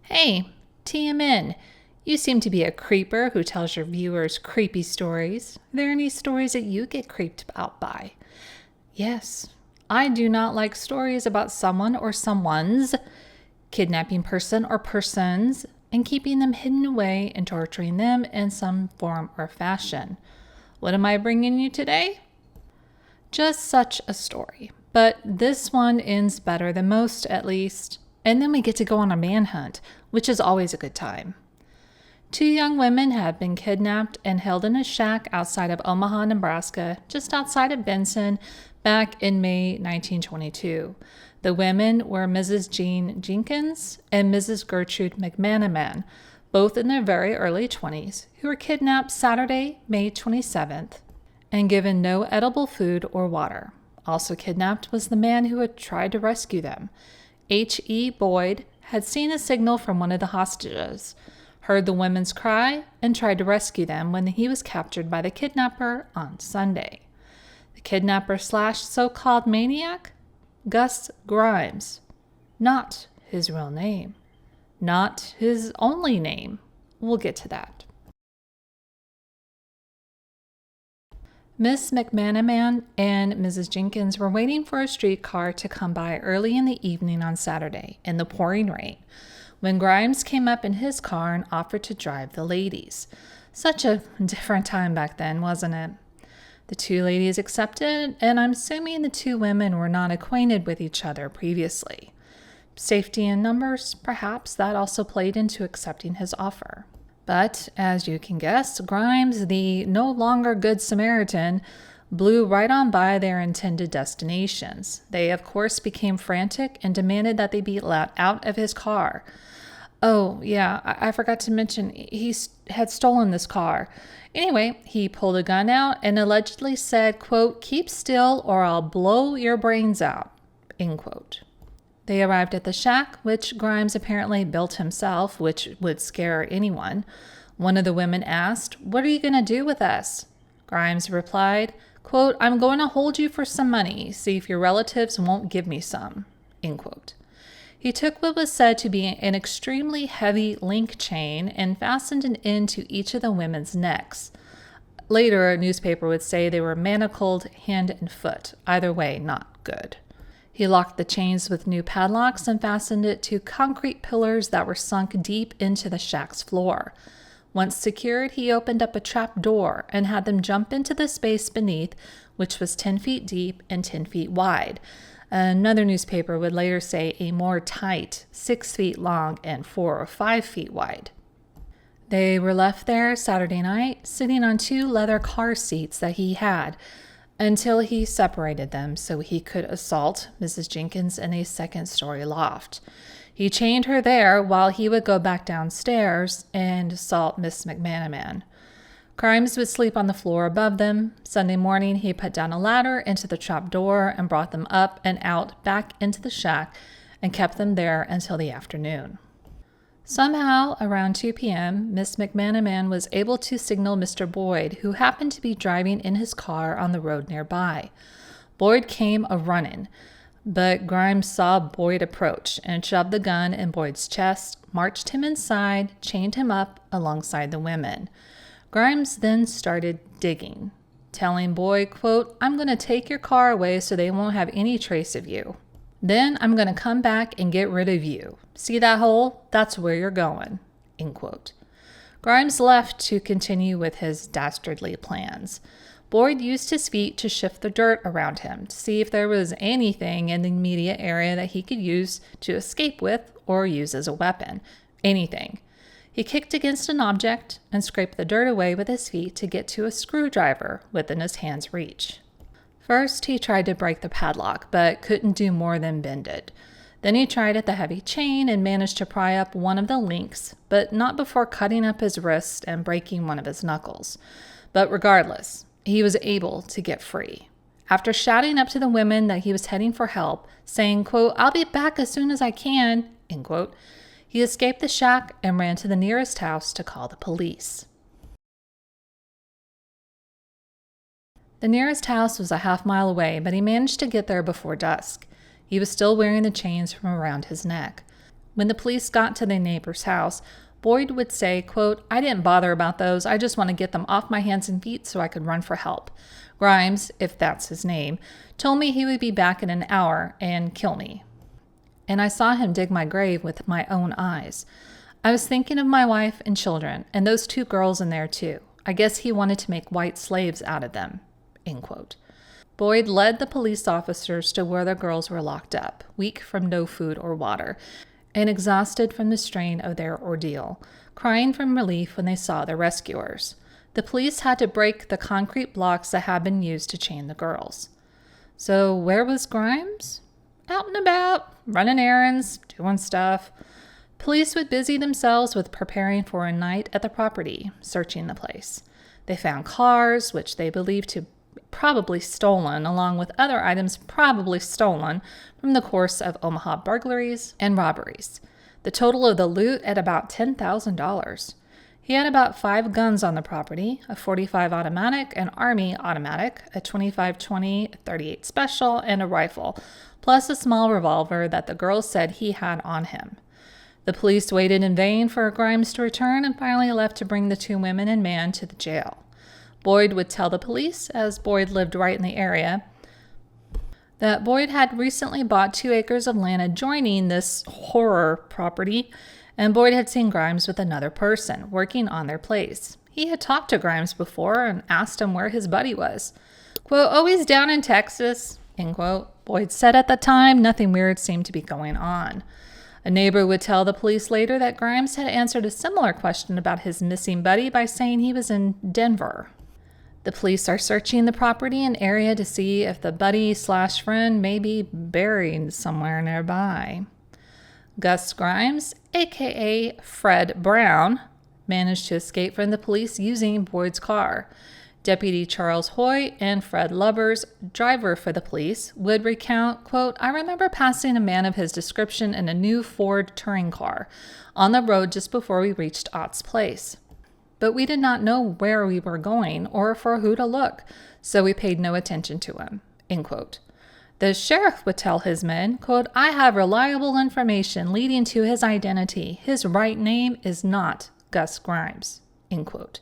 Hey, TMN, you seem to be a creeper who tells your viewers creepy stories. Are there any stories that you get creeped out by? Yes, I do not like stories about someone or someone's kidnapping person or persons and keeping them hidden away and torturing them in some form or fashion. What am I bringing you today? Just such a story. But this one ends better than most, at least. And then we get to go on a manhunt, which is always a good time. Two young women had been kidnapped and held in a shack outside of Omaha, Nebraska, just outside of Benson, back in May 1922. The women were Mrs. Jean Jenkins and Mrs. Gertrude McManaman, both in their very early 20s, who were kidnapped Saturday, May 27th, and given no edible food or water. Also kidnapped was the man who had tried to rescue them. H.E. Boyd had seen a signal from one of the hostages, heard the women's cry, and tried to rescue them when he was captured by the kidnapper on Sunday. The kidnapper / so-called maniac? Gus Grimes. Not his real name. Not his only name. We'll get to that. Miss McManaman and Mrs. Jenkins were waiting for a streetcar to come by early in the evening on Saturday in the pouring rain when Grimes came up in his car and offered to drive the ladies. Such a different time back then, wasn't it? The two ladies accepted, and I'm assuming the two women were not acquainted with each other previously. Safety in numbers, perhaps that also played into accepting his offer. But, as you can guess, Grimes, the no longer good Samaritan, blew right on by their intended destinations. They, of course, became frantic and demanded that they be let out of his car. Oh, yeah, I forgot to mention, he had stolen this car. Anyway, he pulled a gun out and allegedly said, quote, "Keep still or I'll blow your brains out," end quote. They arrived at the shack, which Grimes apparently built himself, which would scare anyone. One of the women asked, "What are you going to do with us?" Grimes replied, quote, "I'm going to hold you for some money, see if your relatives won't give me some," end quote. He took what was said to be an extremely heavy link chain and fastened it into each of the women's necks. Later, a newspaper would say they were manacled hand and foot. Either way, not good. He locked the chains with new padlocks and fastened it to concrete pillars that were sunk deep into the shack's floor. Once secured, he opened up a trap door and had them jump into the space beneath, which was 10 feet deep and 10 feet wide. Another newspaper would later say a more tight 6 feet long and 4 or 5 feet wide. They were left there Saturday night, sitting on 2 leather car seats that he had, until he separated them so he could assault Mrs. Jenkins in a second-story loft. He chained her there while he would go back downstairs and assault Miss McManaman. Grimes would sleep on the floor above them. Sunday morning, he put down a ladder into the trap door and brought them up and out back into the shack and kept them there until the afternoon. Somehow, around 2 p.m., Miss McManaman was able to signal Mr. Boyd, who happened to be driving in his car on the road nearby. Boyd came a-running, but Grimes saw Boyd approach and shoved the gun in Boyd's chest, marched him inside, chained him up alongside the women. Grimes then started digging, telling Boyd, quote, "I'm going to take your car away so they won't have any trace of you. Then I'm going to come back and get rid of you. See that hole? That's where you're going," end quote. Grimes left to continue with his dastardly plans. Boyd used his feet to shift the dirt around him to see if there was anything in the immediate area that he could use to escape with or use as a weapon. Anything. He kicked against an object and scraped the dirt away with his feet to get to a screwdriver within his hand's reach. First, he tried to break the padlock, but couldn't do more than bend it. Then he tried at the heavy chain and managed to pry up one of the links, but not before cutting up his wrist and breaking one of his knuckles. But regardless, he was able to get free. After shouting up to the women that he was heading for help, saying, quote, "I'll be back as soon as I can," end quote, he escaped the shack and ran to the nearest house to call the police. The nearest house was a half-mile away, but he managed to get there before dusk. He was still wearing the chains from around his neck. When the police got to the neighbor's house, Boyd would say, quote, "I didn't bother about those. I just want to get them off my hands and feet so I could run for help. Grimes, if that's his name, told me he would be back in an hour and kill me. And I saw him dig my grave with my own eyes. I was thinking of my wife and children, and those 2 girls in there too. I guess he wanted to make white slaves out of them." End quote. Boyd led the police officers to where the girls were locked up, weak from no food or water, and exhausted from the strain of their ordeal, crying from relief when they saw the rescuers. The police had to break the concrete blocks that had been used to chain the girls. So where was Grimes? Out and about, running errands, doing stuff. Police would busy themselves with preparing for a night at the property, searching the place. They found cars, which they believed to probably stolen, along with other items probably stolen from the course of Omaha burglaries and robberies. The total of the loot at about $10,000. He had about 5 guns on the property, a .45 automatic, an Army automatic, a .25-20, a .38 special, and a rifle, plus a small revolver that the girls said he had on him. The police waited in vain for Grimes to return and finally left to bring the 2 women and man to the jail. Boyd would tell the police, as Boyd lived right in the area, that Boyd had recently bought 2 acres of land adjoining this horror property, and Boyd had seen Grimes with another person working on their place. He had talked to Grimes before and asked him where his buddy was. Quote, "Oh, he's down in Texas," end quote. Boyd said at the time nothing weird seemed to be going on. A neighbor would tell the police later that Grimes had answered a similar question about his missing buddy by saying he was in Denver. The police are searching the property and area to see if the buddy/friend may be buried somewhere nearby. Gus Grimes, a.k.a. Fred Brown, managed to escape from the police using Boyd's car. Deputy Charles Hoy and Fred Lubbers, driver for the police, would recount, quote, "I remember passing a man of his description in a new Ford touring car on the road just before we reached Ott's place. But we did not know where we were going or for who to look, so we paid no attention to him," end quote. The sheriff would tell his men, quote, "I have reliable information leading to his identity. His right name is not Gus Grimes," end quote.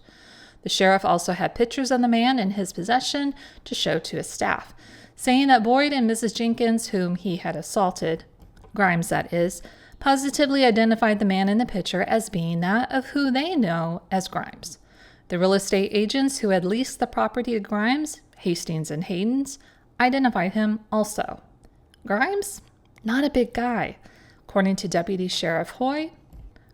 The sheriff also had pictures of the man in his possession to show to his staff, saying that Boyd and Mrs. Jenkins, whom he had assaulted, Grimes that is, positively identified the man in the picture as being that of who they know as Grimes. The real estate agents who had leased the property to Grimes, Hastings and Hayden's, identified him also. Grimes? Not a big guy. According to Deputy Sheriff Hoy,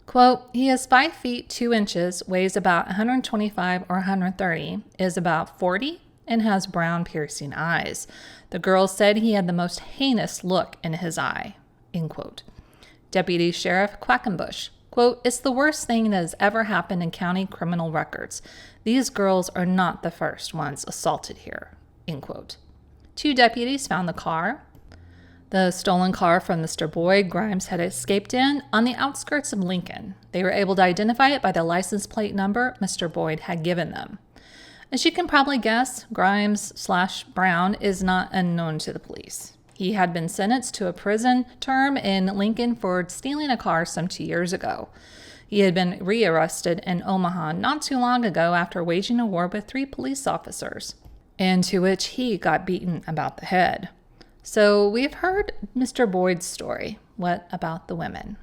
quote, "He is 5 feet 2 inches, weighs about 125 or 130, is about 40, and has brown piercing eyes. The girls said he had the most heinous look in his eye," end quote. Deputy Sheriff Quackenbush, quote, "It's the worst thing that has ever happened in county criminal records. These girls are not the first ones assaulted here," end quote. 2 deputies found the car, the stolen car from Mr. Boyd Grimes had escaped in, on the outskirts of Lincoln. They were able to identify it by the license plate number Mr. Boyd had given them. As you can probably guess, Grimes/Brown is not unknown to the police. He had been sentenced to a prison term in Lincoln for stealing a car some 2 years ago. He had been rearrested in Omaha not too long ago after waging a war with 3 police officers, and to which he got beaten about the head. So we've heard Mr. Boyd's story. What about the women?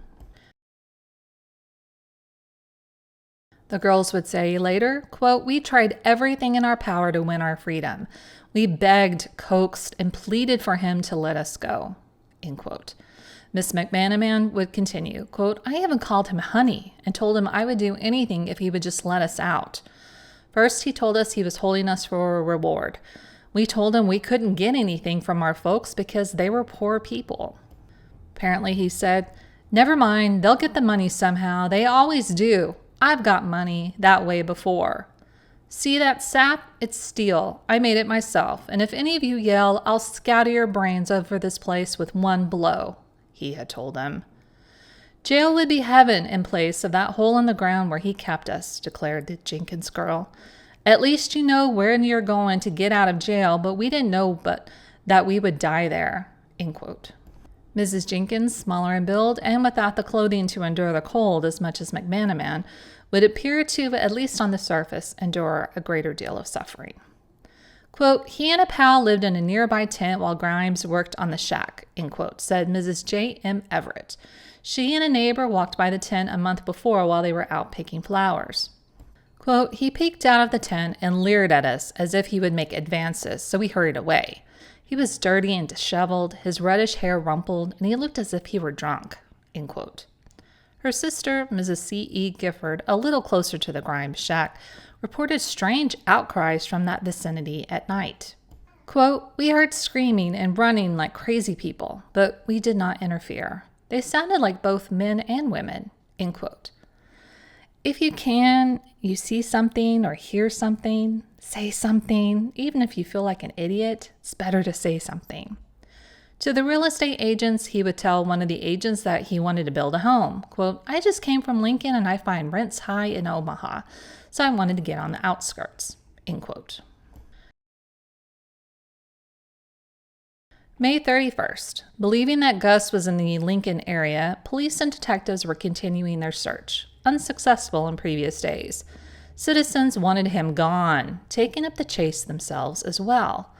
The girls would say later, quote, "We tried everything in our power to win our freedom. We begged, coaxed, and pleaded for him to let us go," end quote. Miss McManaman would continue, quote, "I even called him honey and told him I would do anything if he would just let us out. First, he told us he was holding us for a reward. We told him we couldn't get anything from our folks because they were poor people. Apparently, he said, 'Never mind, they'll get the money somehow. They always do. I've got money that way before. See that sap? It's steel. I made it myself, and if any of you yell, I'll scatter your brains over this place with one blow,' he had told them. Jail would be heaven in place of that hole in the ground where he kept us," declared the Jenkins girl. "At least you know where you're going to get out of jail, but we didn't know that we would die there," end quote. Mrs. Jenkins, smaller in build and without the clothing to endure the cold as much as McManaman, would appear to, at least on the surface, endure a greater deal of suffering. Quote, he and a pal lived in a nearby tent while Grimes worked on the shack, end quote, said Mrs. J.M. Everett. She and a neighbor walked by the tent a month before while they were out picking flowers. Quote, he peeked out of the tent and leered at us as if he would make advances, so we hurried away. He was dirty and disheveled, his reddish hair rumpled, and he looked as if he were drunk, end quote. Her sister, Mrs. C.E. Gifford, a little closer to the Grimes shack, reported strange outcries from that vicinity at night. Quote, we heard screaming and running like crazy people, but we did not interfere. They sounded like both men and women, end quote. If you see something or hear something, say something. Even if you feel like an idiot, it's better to say something. To the real estate agents, he would tell one of the agents that he wanted to build a home. Quote, I just came from Lincoln and I find rents high in Omaha, so I wanted to get on the outskirts, end quote. May 31st. Believing that Gus was in the Lincoln area, police and detectives were continuing their search, unsuccessful in previous days. Citizens wanted him gone, taking up the chase themselves as well.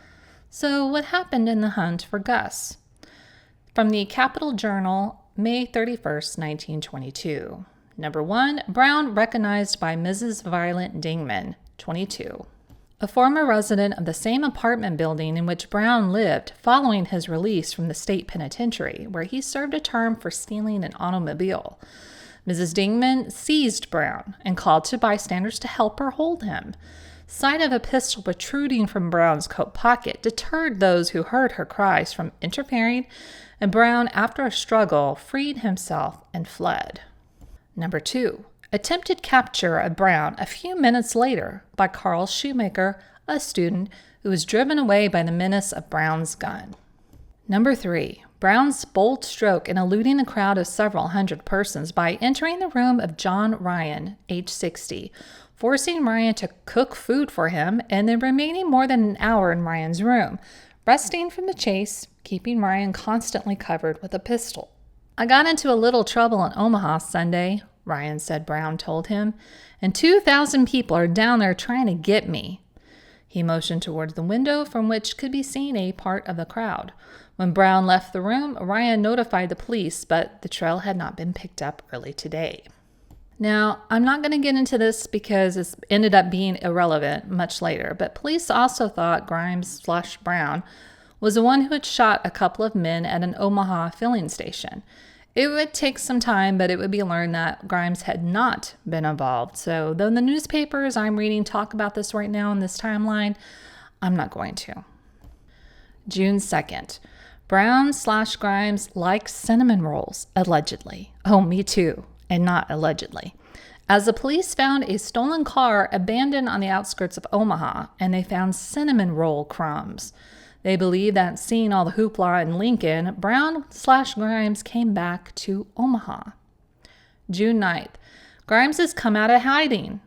So what happened in the hunt for Gus? From the Capital Journal, May 31st, 1922. Number 1, Brown recognized by Mrs. Violet Dingman, 22. A former resident of the same apartment building in which Brown lived following his release from the state penitentiary, where he served a term for stealing an automobile. Mrs. Dingman seized Brown and called to bystanders to help her hold him. Sight of a pistol protruding from Brown's coat pocket deterred those who heard her cries from interfering, and Brown, after a struggle, freed himself and fled. Number 2. Attempted capture of Brown a few minutes later by Carl Shoemaker, a student who was driven away by the menace of Brown's gun. Number 3. Brown's bold stroke in eluding a crowd of several hundred persons by entering the room of John Ryan, age 60, forcing Ryan to cook food for him and then remaining more than an hour in Ryan's room, resting from the chase, keeping Ryan constantly covered with a pistol. I got into a little trouble in Omaha Sunday, Ryan said Brown told him, and 2,000 people are down there trying to get me. He motioned towards the window from which could be seen a part of the crowd. When Brown left the room, Ryan notified the police, but the trail had not been picked up early today. Now, I'm not going to get into this because it ended up being irrelevant much later, but police also thought Grimes/Brown was the one who had shot a couple of men at an Omaha filling station. It would take some time, but it would be learned that Grimes had not been involved. So though the newspapers I'm reading talk about this right now in this timeline, I'm not going to. June 2nd. Brown/Grimes likes cinnamon rolls, allegedly. Oh, me too, and not allegedly. As the police found a stolen car abandoned on the outskirts of Omaha, and they found cinnamon roll crumbs. They believe that seeing all the hoopla in Lincoln, Brown/Grimes came back to Omaha. June 9th. Grimes has come out of hiding,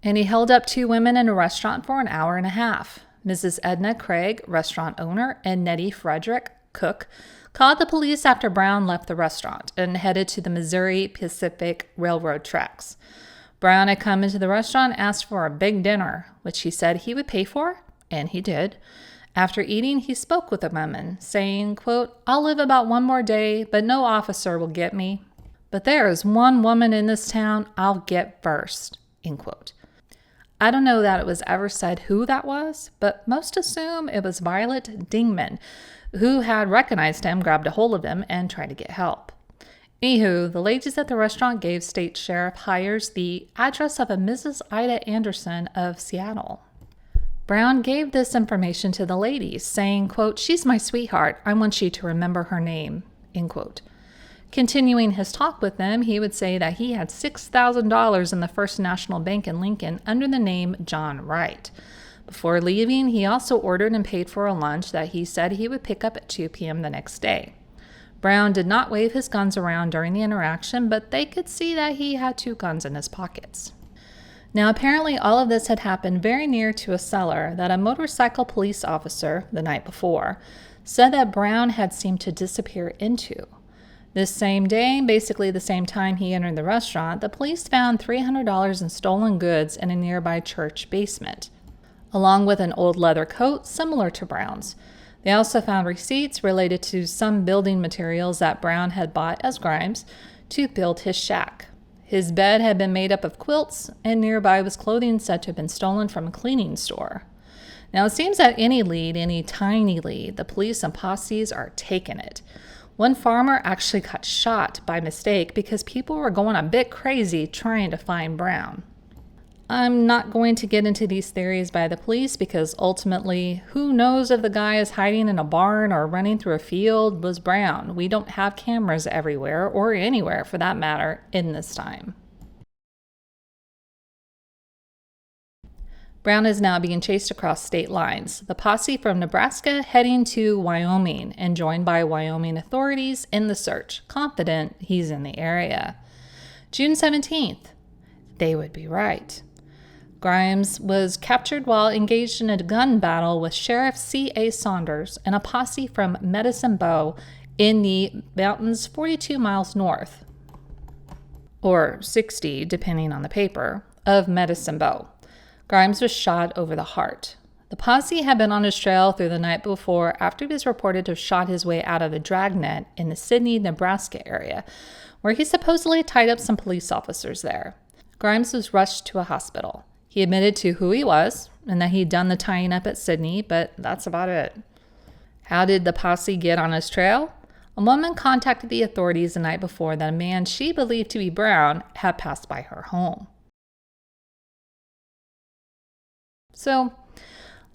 and he held up 2 women in a restaurant for an hour and a half. Mrs. Edna Craig, restaurant owner, and Nettie Frederick, cook, called the police after Brown left the restaurant and headed to the Missouri Pacific Railroad tracks. Brown had come into the restaurant and asked for a big dinner, which he said he would pay for, and he did. After eating, he spoke with the woman, saying, quote, I'll live about 1 more day, but no officer will get me. But there is one woman in this town I'll get first, end quote. I don't know that it was ever said who that was, but most assume it was Violet Dingman, who had recognized him, grabbed a hold of him, and tried to get help. Anywho, the ladies at the restaurant gave State Sheriff Hires the address of a Mrs. Ida Anderson of Seattle. Brown gave this information to the ladies, saying, quote, she's my sweetheart. I want you to remember her name, end quote. Continuing his talk with them, he would say that he had $6,000 in the First National Bank in Lincoln under the name John Wright. Before leaving, he also ordered and paid for a lunch that he said he would pick up at 2 p.m. the next day. Brown did not wave his guns around during the interaction, but they could see that he had 2 guns in his pockets. Now, apparently all of this had happened very near to a cellar that a motorcycle police officer, the night before, said that Brown had seemed to disappear into. This same day, basically the same time he entered the restaurant, the police found $300 in stolen goods in a nearby church basement, along with an old leather coat similar to Brown's. They also found receipts related to some building materials that Brown had bought as Grimes to build his shack. His bed had been made up of quilts, and nearby was clothing said to have been stolen from a cleaning store. Now, it seems that any lead, any tiny lead, the police and posses are taking it. One farmer actually got shot by mistake because people were going a bit crazy trying to find Brown. I'm not going to get into these theories by the police because ultimately, who knows if the guy is hiding in a barn or running through a field was Brown. We don't have cameras everywhere, or anywhere for that matter, in this time. Brown is now being chased across state lines, the posse from Nebraska heading to Wyoming and joined by Wyoming authorities in the search, confident he's in the area. June 17th. They would be right. Grimes was captured while engaged in a gun battle with Sheriff C.A. Saunders and a posse from Medicine Bow in the mountains 42 miles north, or 60 depending on the paper, of Medicine Bow. Grimes was shot over the heart. The posse had been on his trail through the night before after he was reported to have shot his way out of a dragnet in the Sidney, Nebraska area, where he supposedly tied up some police officers there. Grimes was rushed to a hospital. He admitted to who he was and that he'd done the tying up at Sidney, but that's about it. How did the posse get on his trail? A woman contacted the authorities the night before that a man she believed to be Brown had passed by her home. So,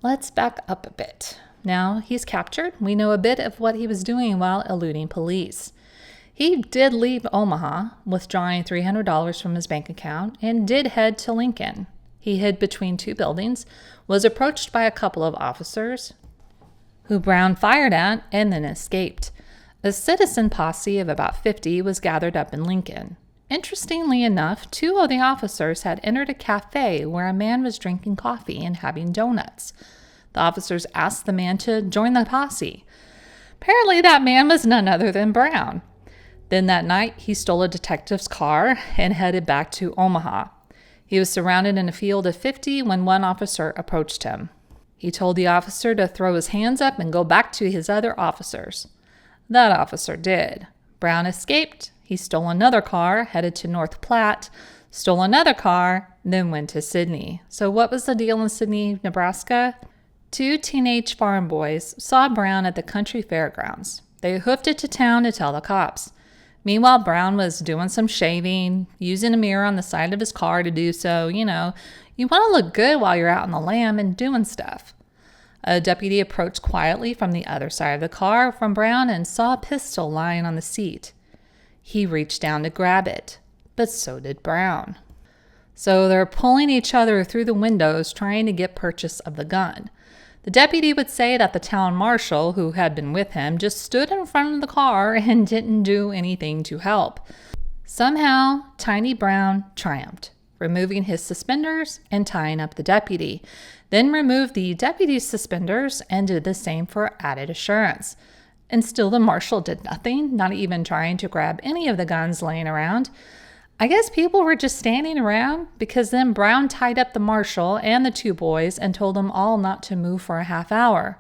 let's back up a bit. Now he's captured. We know a bit of what he was doing while eluding police. He did leave Omaha, withdrawing $300 from his bank account, and did head to Lincoln. He hid between two buildings, was approached by a couple of officers, who Brown fired at, and then escaped. A citizen posse of about 50 was gathered up in Lincoln. Interestingly enough, two of the officers had entered a cafe where a man was drinking coffee and having donuts. The officers asked the man to join the posse. Apparently, that man was none other than Brown. Then that night, he stole a detective's car and headed back to Omaha. He was surrounded in a field of 50 when one officer approached him. He told the officer to throw his hands up and go back to his other officers. That officer did. Brown escaped. He stole another car, headed to North Platte, stole another car, then went to Sidney. So what was the deal in Sidney, Nebraska? Two teenage farm boys saw Brown at the country fairgrounds. They hoofed it to town to tell the cops. Meanwhile, Brown was doing some shaving, using a mirror on the side of his car to do so. You know, you want to look good while you're out on the lam and doing stuff. A deputy approached quietly from the other side of the car from Brown and saw a pistol lying on the seat. He reached down to grab it, but so did Brown. So they're pulling each other through the windows trying to get purchase of the gun. The deputy would say that the town marshal, who had been with him, just stood in front of the car and didn't do anything to help. Somehow, Tiny Brown triumphed, removing his suspenders and tying up the deputy, then removed the deputy's suspenders and did the same for added assurance. And still the marshal did nothing, not even trying to grab any of the guns laying around. I guess people were just standing around because then Brown tied up the marshal and the two boys and told them all not to move for a half hour.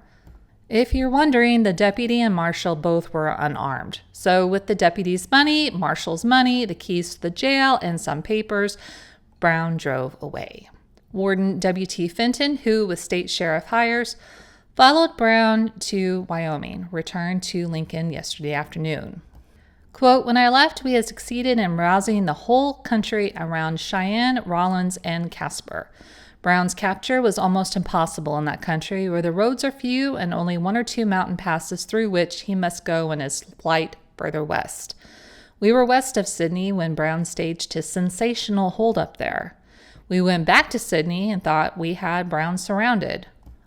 If you're wondering, the deputy and marshal both were unarmed. So with the deputy's money, marshal's money, the keys to the jail, and some papers, Brown drove away. Warden W.T. Fenton, who was state sheriff hires, followed Brown to Wyoming, returned to Lincoln yesterday afternoon. Quote, "When I left, we had succeeded in rousing the whole country around Cheyenne, Rawlins, and Casper. Brown's capture was almost impossible in that country where the roads are few and only one or two mountain passes through which he must go in his flight further west. We were west of Sidney when Brown staged his sensational holdup there. We went back to Sidney and thought we had Brown surrounded.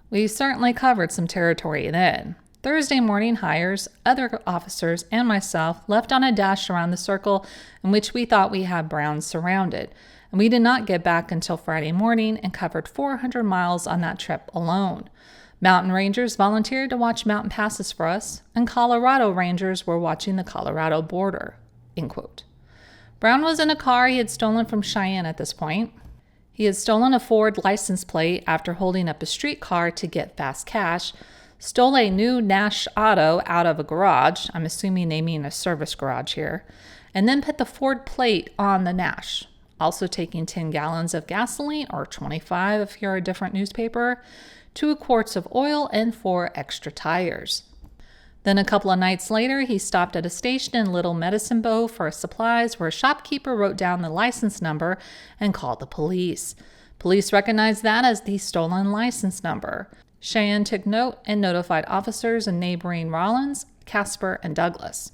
We certainly covered some territory then. Thursday morning hires, other officers, and myself left on a dash around the circle in which we thought we had Brown surrounded, and we did not get back until Friday morning and covered 400 miles on that trip alone. Mountain rangers volunteered to watch mountain passes for us, and Colorado rangers were watching the Colorado border." End quote. Brown was in a car he had stolen from Cheyenne at this point. He had stolen a Ford license plate after holding up a streetcar to get fast cash, stole a new Nash Auto out of a garage, I'm assuming they mean a service garage here, and then put the Ford plate on the Nash, also taking 10 gallons of gasoline, or 25 if you're a different newspaper, 2 quarts of oil, and 4 extra tires. Then a couple of nights later, he stopped at a station in Little Medicine Bow for supplies where a shopkeeper wrote down the license number and called the police. Police recognized that as the stolen license number. Cheyenne took note and notified officers in neighboring Rawlins, Casper, and Douglas.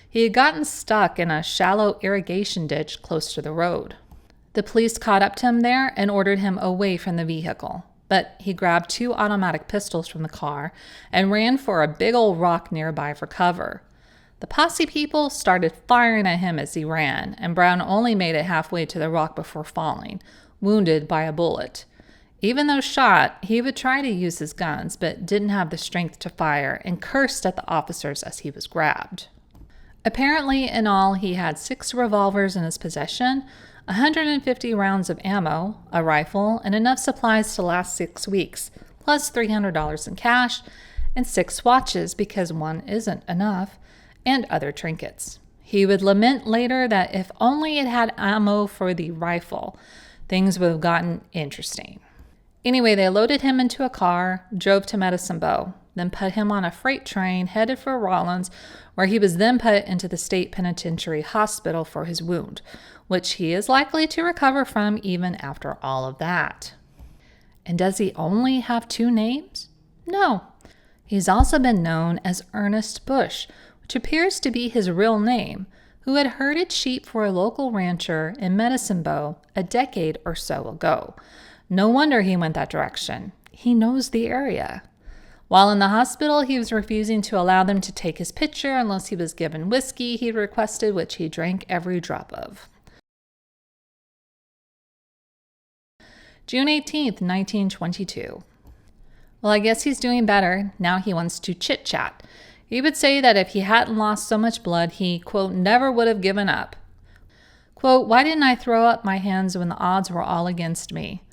He had gotten stuck in a shallow irrigation ditch close to the road. The police caught up to him there and ordered him away from the vehicle. But he grabbed 2 automatic pistols from the car and ran for a big old rock nearby for cover. The posse people started firing at him as he ran, and Brown only made it halfway to the rock before falling, wounded by a bullet. Even though shot, he would try to use his guns, but didn't have the strength to fire and cursed at the officers as he was grabbed. Apparently, in all, he had 6 revolvers in his possession, 150 rounds of ammo, a rifle, and enough supplies to last 6 weeks, plus $300 in cash, and 6 watches because one isn't enough, and other trinkets. He would lament later that if only it had ammo for the rifle, things would have gotten interesting. Anyway, they loaded him into a car, drove to Medicine Bow, then put him on a freight train headed for Rawlins, where he was then put into the state penitentiary hospital for his wound, which he is likely to recover from even after all of that. And does he only have 2 names? No. He's also been known as Ernest Busch, which appears to be his real name, who had herded sheep for a local rancher in Medicine Bow a decade or so ago. No wonder he went that direction. He knows the area. While in the hospital, he was refusing to allow them to take his picture unless he was given whiskey he requested, which he drank every drop of. June 18th, 1922. Well, I guess he's doing better. Now he wants to chit-chat. He would say that if he hadn't lost so much blood, he, quote, never would have given up. Quote, "Why didn't I throw up my hands when the odds were all against me?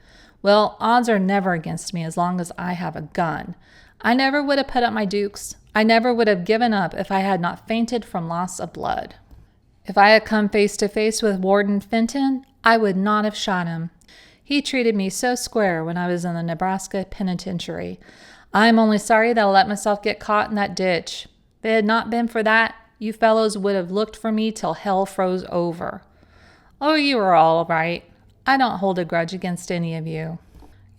Well, odds are never against me as long as I have a gun. I never would have put up my dukes. I never would have given up if I had not fainted from loss of blood. If I had come face to face with Warden Fenton, I would not have shot him. He treated me so square when I was in the Nebraska penitentiary. I am only sorry that I let myself get caught in that ditch. If it had not been for that, you fellows would have looked for me till hell froze over. Oh, you are all right. I don't hold a grudge against any of you.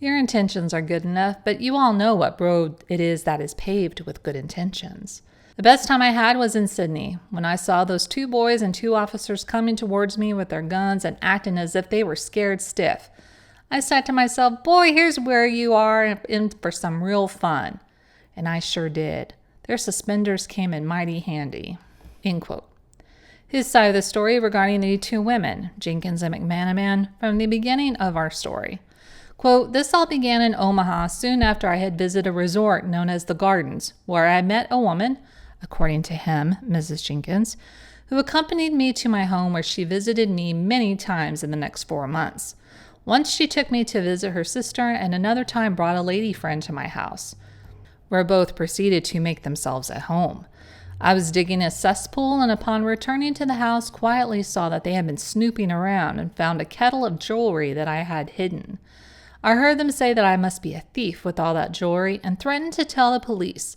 Your intentions are good enough, but you all know what road it is that is paved with good intentions. The best time I had was in Sydney, when I saw those 2 boys and 2 officers coming towards me with their guns and acting as if they were scared stiff. I said to myself, boy, here's where you are in for some real fun. And I sure did. Their suspenders came in mighty handy." End quote. His side of the story regarding the 2 women, Jenkins and McManaman, from the beginning of our story. Quote, "This all began in Omaha soon after I had visited a resort known as the Gardens, where I met a woman, according to him, Mrs. Jenkins, who accompanied me to my home where she visited me many times in the next 4 months. Once she took me to visit her sister and another time brought a lady friend to my house, where both proceeded to make themselves at home. I was digging a cesspool and upon returning to the house quietly saw that they had been snooping around and found a kettle of jewelry that I had hidden. I heard them say that I must be a thief with all that jewelry and threatened to tell the police.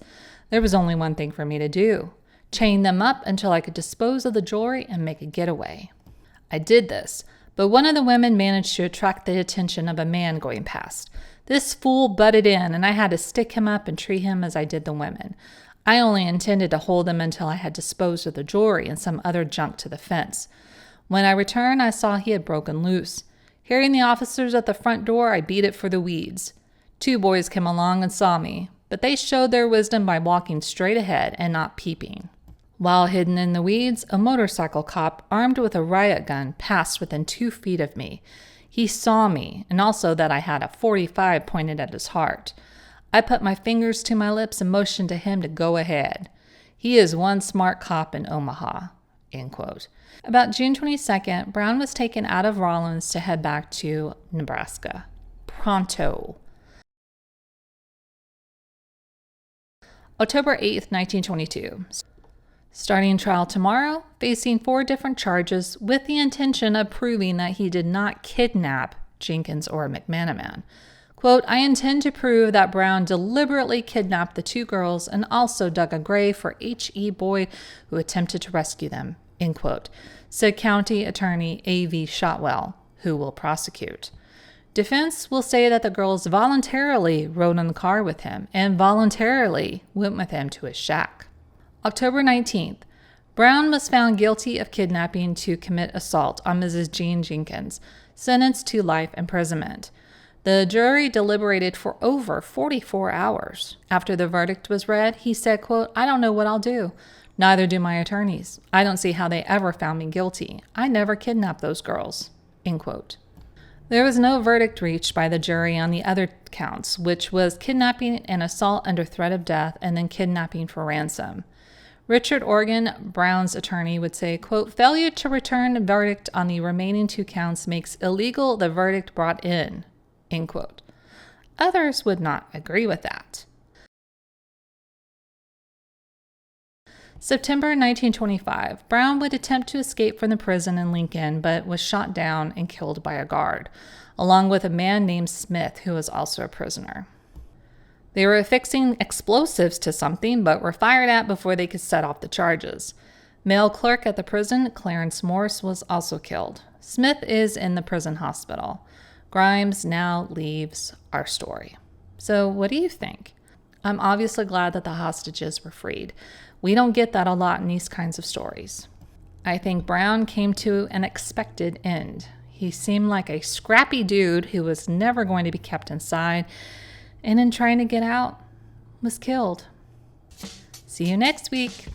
There was only one thing for me to do: chain them up until I could dispose of the jewelry and make a getaway. I did this, but one of the women managed to attract the attention of a man going past. This fool butted in, and I had to stick him up and treat him as I did the women. I only intended to hold him until I had disposed of the jewelry and some other junk to the fence. When I returned, I saw he had broken loose. Hearing the officers at the front door, I beat it for the weeds. 2 boys came along and saw me, but they showed their wisdom by walking straight ahead and not peeping. While hidden in the weeds, a motorcycle cop armed with a riot gun passed within 2 feet of me. He saw me, and also that I had a .45 pointed at his heart. I put my fingers to my lips and motioned to him to go ahead. He is one smart cop in Omaha." End quote. About June 22nd, Brown was taken out of Rawlins to head back to Nebraska. Pronto. October 8th, 1922. Starting trial tomorrow, facing 4 different charges with the intention of proving that he did not kidnap Jenkins or McManaman. Quote, "I intend to prove that Brown deliberately kidnapped the 2 girls and also dug a grave for H.E. Boyd who attempted to rescue them," end quote, said County Attorney A.V. Shotwell, who will prosecute. Defense will say that the girls voluntarily rode in the car with him and voluntarily went with him to his shack. October 19th, Brown was found guilty of kidnapping to commit assault on Mrs. Jean Jenkins, sentenced to life imprisonment. The jury deliberated for over 44 hours. After the verdict was read, he said, quote, "I don't know what I'll do. Neither do my attorneys. I don't see how they ever found me guilty. I never kidnapped those girls," end quote. There was no verdict reached by the jury on the other counts, which was kidnapping and assault under threat of death and then kidnapping for ransom. Richard Organ, Brown's attorney, would say, quote, "Failure to return a verdict on the remaining 2 counts makes illegal the verdict brought in," end quote. Others would not agree with that. September 1925, Brown would attempt to escape from the prison in Lincoln, but was shot down and killed by a guard, along with a man named Smith, who was also a prisoner. They were affixing explosives to something, but were fired at before they could set off the charges. Male clerk at the prison, Clarence Morse, was also killed. Smith is in the prison hospital. Grimes now leaves our story. So what do you think? I'm obviously glad that the hostages were freed. We don't get that a lot in these kinds of stories. I think Brown came to an expected end. He seemed like a scrappy dude who was never going to be kept inside, and in trying to get out, was killed. See you next week.